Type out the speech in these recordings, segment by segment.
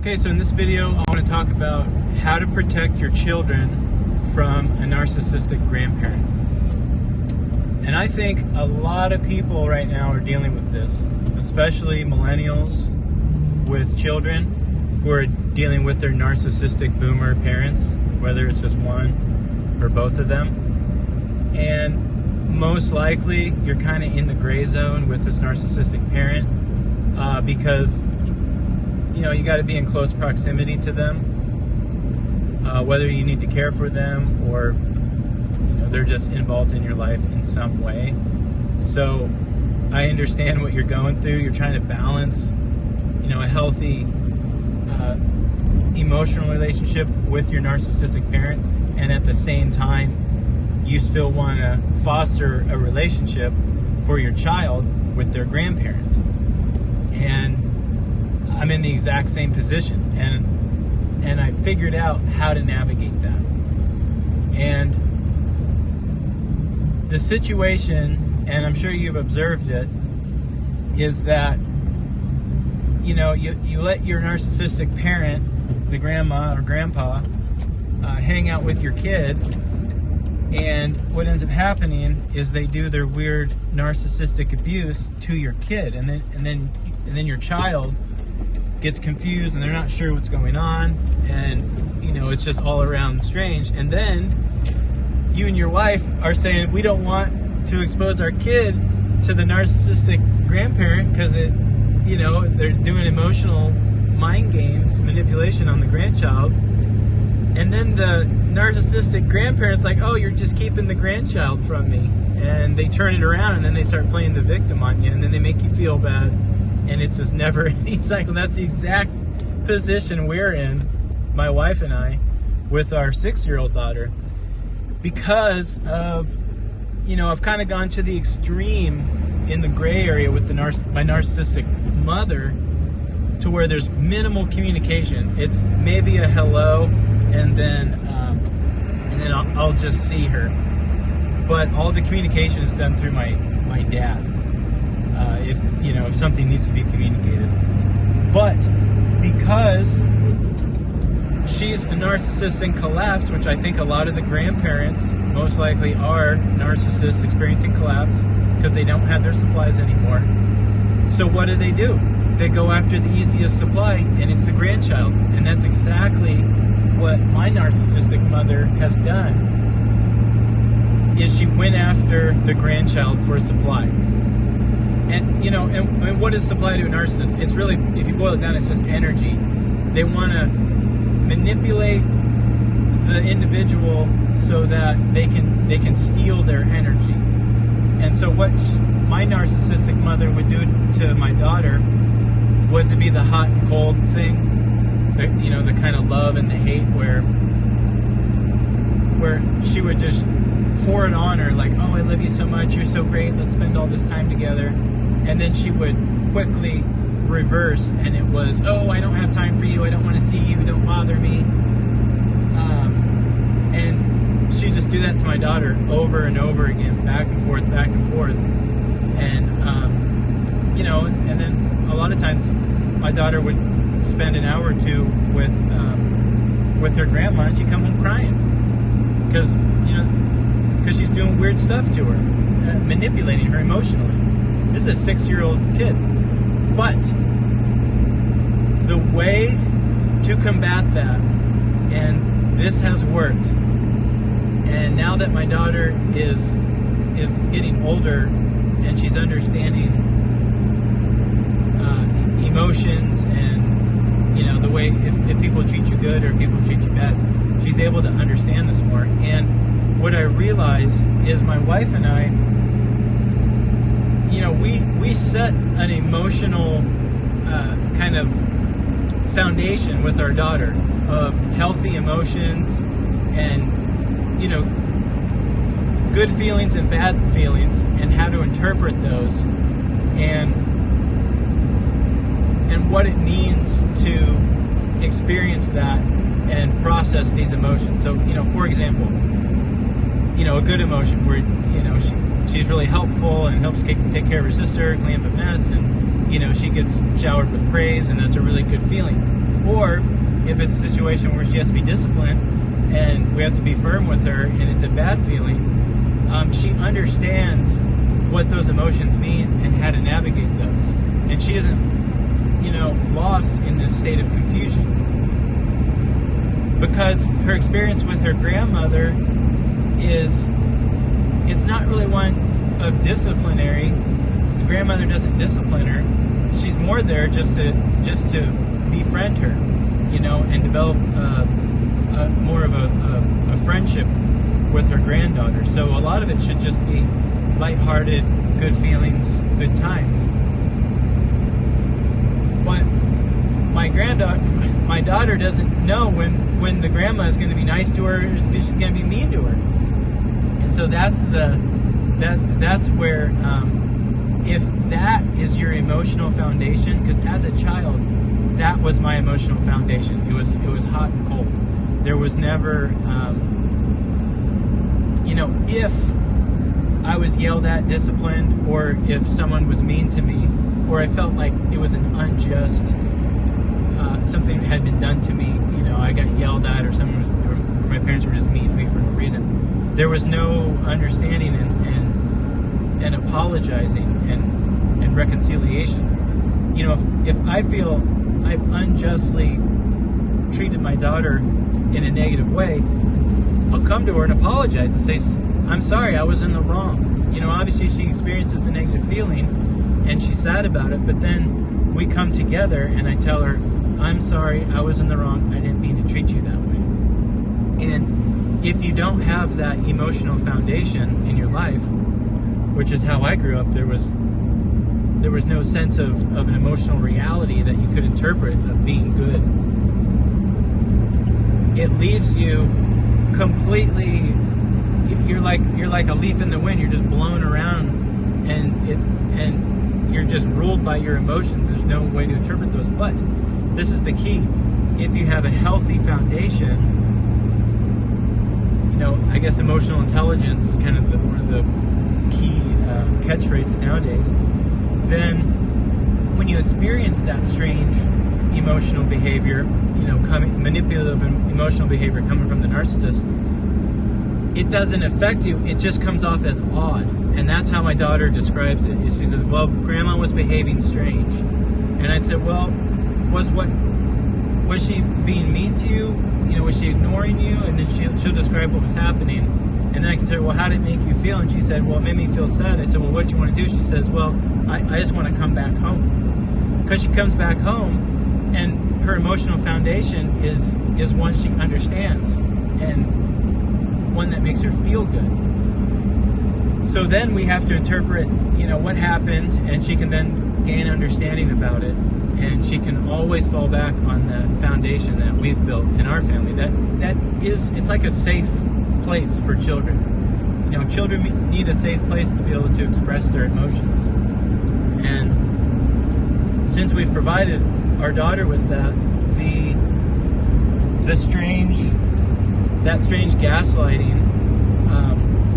Okay, so in this video, I want to talk about how to protect your children from a narcissistic grandparent. And I think a lot of people right now are dealing with this, especially millennials with children who are dealing with their narcissistic boomer parents, whether it's just one or both of them. And most likely, you're kind of in the gray zone with this narcissistic parent because you got to be in close proximity to them, whether you need to care for them or they're just involved in your life in some way. So I understand what you're going through. You're trying to balance, a healthy emotional relationship with your narcissistic parent, and at the same time, you still want to foster a relationship for your child with their grandparent. And I'm in the exact same position, and I figured out how to navigate that. And the situation, and I'm sure you've observed it, is that you let your narcissistic parent, the grandma or grandpa, hang out with your kid, and what ends up happening is they do their weird narcissistic abuse to your kid, and then your child gets confused and they're not sure what's going on, and it's just all around strange. And then you and your wife are saying, we don't want to expose our kid to the narcissistic grandparent because they're doing emotional mind games, manipulation on the grandchild. And then the narcissistic grandparent's like, oh, you're just keeping the grandchild from me. And they turn it around, and then they start playing the victim on you, and then they make you feel bad. And it's this never-ending cycle. That's the exact position we're in, my wife and I, with our 6-year-old daughter. Because of, I've kind of gone to the extreme in the gray area with my narcissistic mother, to where there's minimal communication. It's maybe a hello, and then I'll just see her. But all the communication is done through my dad. If something needs to be communicated. But because she's a narcissist in collapse, which I think a lot of the grandparents most likely are narcissists experiencing collapse because they don't have their supplies anymore. So what do? They go after the easiest supply, and it's the grandchild. And that's exactly what my narcissistic mother has done, is she went after the grandchild for a supply. And, and what is supply to a narcissist? It's really, if you boil it down, it's just energy. They want to manipulate the individual so that they can steal their energy. And so what my narcissistic mother would do to my daughter was to be the hot and cold thing, the kind of love and the hate where she would just pour it on her, like, oh, I love you so much, you're so great, let's spend all this time together. And then she would quickly reverse, and it was, oh, I don't have time for you, I don't want to see you, don't bother me. And she'd just do that to my daughter over and over again, back and forth, back and forth. And, and then a lot of times my daughter would spend an hour or two with her grandma, and she'd come home crying because she's doing weird stuff to her, manipulating her emotionally. This is a 6-year-old kid. But the way to combat that, and this has worked, and now that my daughter is getting older and she's understanding emotions and the way if people treat you good or if people treat you bad, she's able to understand this more. And what I realized is my wife and I, we set an emotional kind of foundation with our daughter of healthy emotions and, good feelings and bad feelings, and how to interpret those, and what it means to experience that and process these emotions. So, for example, a good emotion where, she's really helpful and helps take care of her sister, clean up a mess, and, she gets showered with praise, and that's a really good feeling. Or if it's a situation where she has to be disciplined and we have to be firm with her and it's a bad feeling, she understands what those emotions mean and how to navigate those. And she isn't, lost in this state of confusion. Because her experience with her grandmother it's not really one of disciplinary. The grandmother doesn't discipline her. She's more there just to befriend her, and develop more of a friendship with her granddaughter. So a lot of it should just be lighthearted, good feelings, good times. But my daughter doesn't know when the grandma is going to be nice to her, or she's going to be mean to her. And so that's where if that is your emotional foundation, because as a child, that was my emotional foundation. It was hot and cold. There was never, if I was yelled at, disciplined, or if someone was mean to me, or I felt like it was an unjust, something had been done to me, I got yelled at, or or my parents were just mean to me for no reason. There was no understanding and apologizing and reconciliation. If I feel I've unjustly treated my daughter in a negative way, I'll come to her and apologize and say, I'm sorry, I was in the wrong. Obviously she experiences the negative feeling and she's sad about it, but then we come together and I tell her, I'm sorry, I was in the wrong. I didn't mean to treat you that way. And if you don't have that emotional foundation in your life, which is how I grew up, there was no sense of an emotional reality that you could interpret of being good. It leaves you completely, you're like a leaf in the wind. You're just blown around, and you're just ruled by your emotions. There's no way to interpret those. But this is the key: if you have a healthy foundation, I guess emotional intelligence is kind of one of the key catchphrases nowadays. Then, when you experience that strange emotional behavior, manipulative emotional behavior coming from the narcissist, it doesn't affect you. It just comes off as odd. And that's how my daughter describes it. She says, well, Grandma was behaving strange. And I said, well, was she being mean to you? Was she ignoring you? And then she'll describe what was happening. And then I can tell her, well, how did it make you feel? And she said, well, it made me feel sad. I said, well, what do you want to do? She says, well, I just want to come back home. Because she comes back home, and her emotional foundation is one she understands, and one that makes her feel good. So then we have to interpret, what happened, and she can then gain understanding about it. And she can always fall back on the foundation that we've built in our family. It's like a safe place for children. Children need a safe place to be able to express their emotions. And since we've provided our daughter with that, that strange gaslighting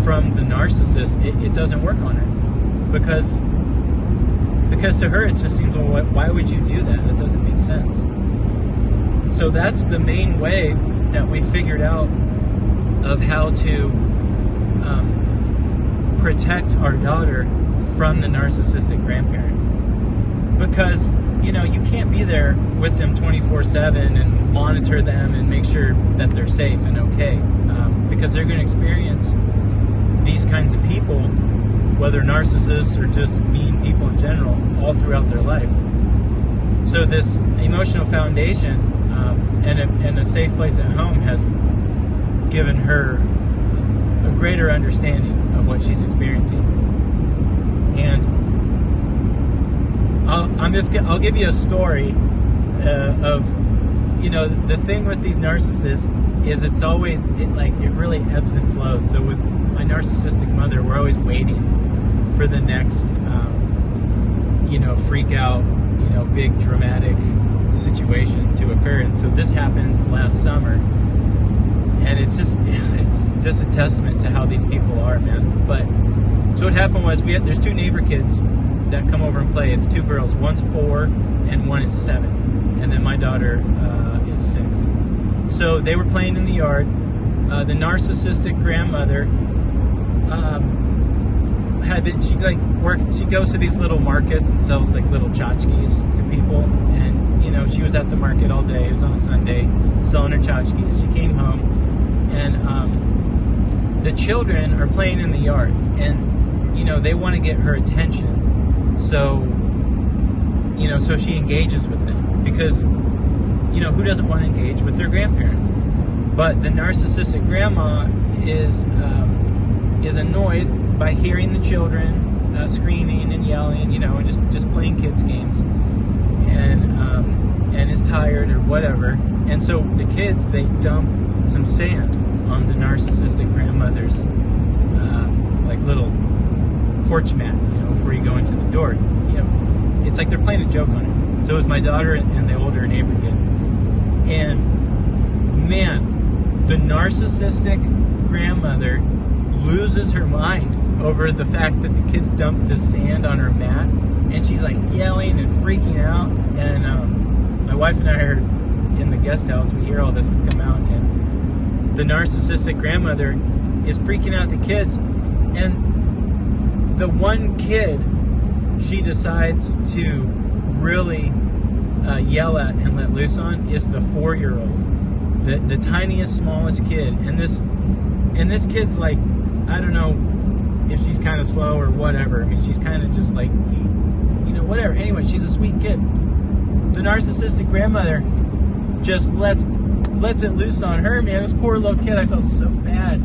from the narcissist, it doesn't work on her, because to her it just seems, well, why would you do that? That doesn't make sense. So that's the main way that we figured out of how to protect our daughter from the narcissistic grandparent. Because, you can't be there with them 24/7 and monitor them and make sure that they're safe and okay. Because they're going to experience these kinds of people, whether narcissists or just mean people in general, all throughout their life. So this emotional foundation and a safe place at home has given her a greater understanding of what she's experiencing. And I'll give you a story of, the thing with these narcissists is it really ebbs and flows. So with my narcissistic mother, we're always waiting for the next, freak out, big dramatic situation to occur. And so this happened last summer, and it's just a testament to how these people are, man. But so what happened was there's two neighbor kids that come over and play. It's two girls. One's 4 and one is 7. and then my daughter is 6. So they were playing in the yard. The narcissistic grandmother she goes to these little markets and sells like little tchotchkes to people, and she was at the market all day. It was on a Sunday, selling her tchotchkes. She came home, and the children are playing in the yard, and they want to get her attention, so she engages with them, because who doesn't want to engage with their grandparent? But the narcissistic grandma is annoyed by hearing the children screaming and yelling, and just playing kids games, and is tired or whatever. And so the kids, they dump some sand on the narcissistic grandmother's like little porch mat, before you go into the door. It's like they're playing a joke on it. So it was my daughter and the older neighbor kid. And man, the narcissistic grandmother loses her mind over the fact that the kids dumped the sand on her mat, and she's like yelling and freaking out. And my wife and I are in the guest house. We hear all this. We come out, and the narcissistic grandmother is freaking out the kids. And the one kid she decides to really yell at and let loose on is the 4-year-old, the tiniest, smallest kid. And this kid's like, I don't know if she's kind of slow or whatever. I mean, she's kind of just like, whatever. Anyway, she's a sweet kid. The narcissistic grandmother just lets it loose on her. Man, this poor little kid, I felt so bad.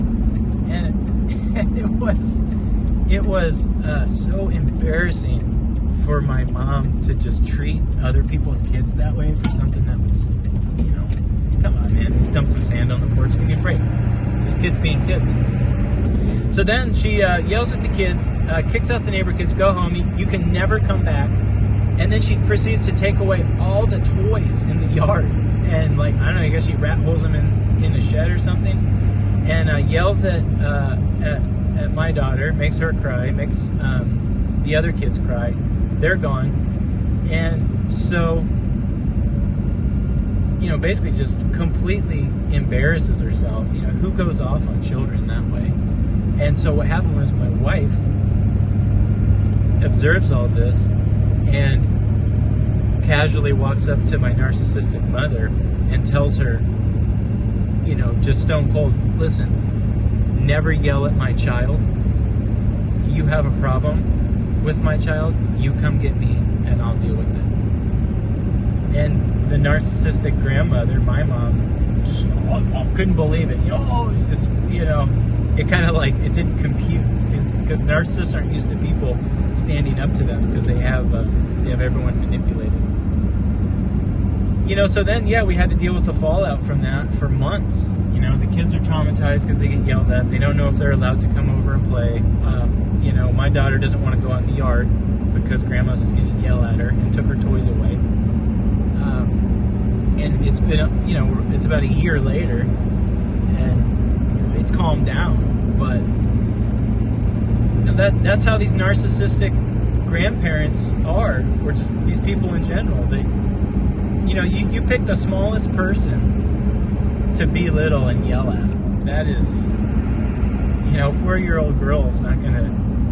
And it was so embarrassing for my mom to just treat other people's kids that way for something that was, come on, man, just dump some sand on the porch, give me a break. It's just kids being kids. So then she yells at the kids, kicks out the neighbor kids, go home, you can never come back. And then she proceeds to take away all the toys in the yard. And I don't know, I guess she rat holes them in a shed or something. And yells at my daughter, makes her cry, makes the other kids cry. They're gone. And so, basically just completely embarrasses herself. Who goes off on children that way? And so what happened was my wife observes all this and casually walks up to my narcissistic mother and tells her, just stone cold, listen, never yell at my child. You have a problem with my child, you come get me and I'll deal with it. And the narcissistic grandmother, my mom, just couldn't believe it. It kind of it didn't compute, because narcissists aren't used to people standing up to them, because they have everyone manipulated. So then, we had to deal with the fallout from that for months. The kids are traumatized because they get yelled at. They don't know if they're allowed to come over and play. My daughter doesn't want to go out in the yard because grandma's just going to yell at her and took her toys away. And it's been, it's about a year later, and it's calmed down. But that's how these narcissistic grandparents are, or just these people in general. They, you pick the smallest person to belittle and yell at. That is, 4-year-old girl is not going to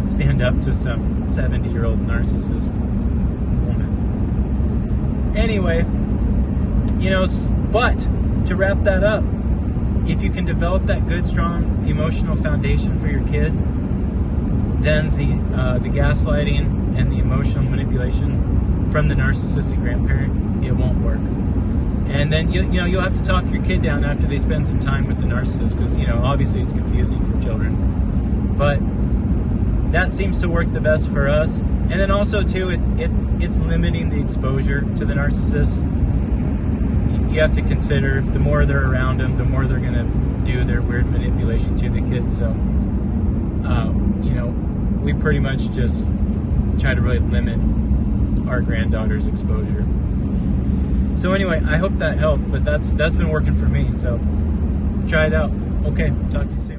stand up to some 70-year-old narcissist woman. Anyway, but to wrap that up, if you can develop that good, strong emotional foundation for your kid, then the gaslighting and the emotional manipulation from the narcissistic grandparent, it won't work. And then you'll have to talk your kid down after they spend some time with the narcissist, because obviously it's confusing for children. But that seems to work the best for us. And then also too, it's limiting the exposure to the narcissist. You have to consider, the more they're around them, the more they're going to do their weird manipulation to the kids. So, we pretty much just try to really limit our granddaughter's exposure. So anyway, I hope that helped, but that's been working for me. So try it out. Okay, talk to you soon.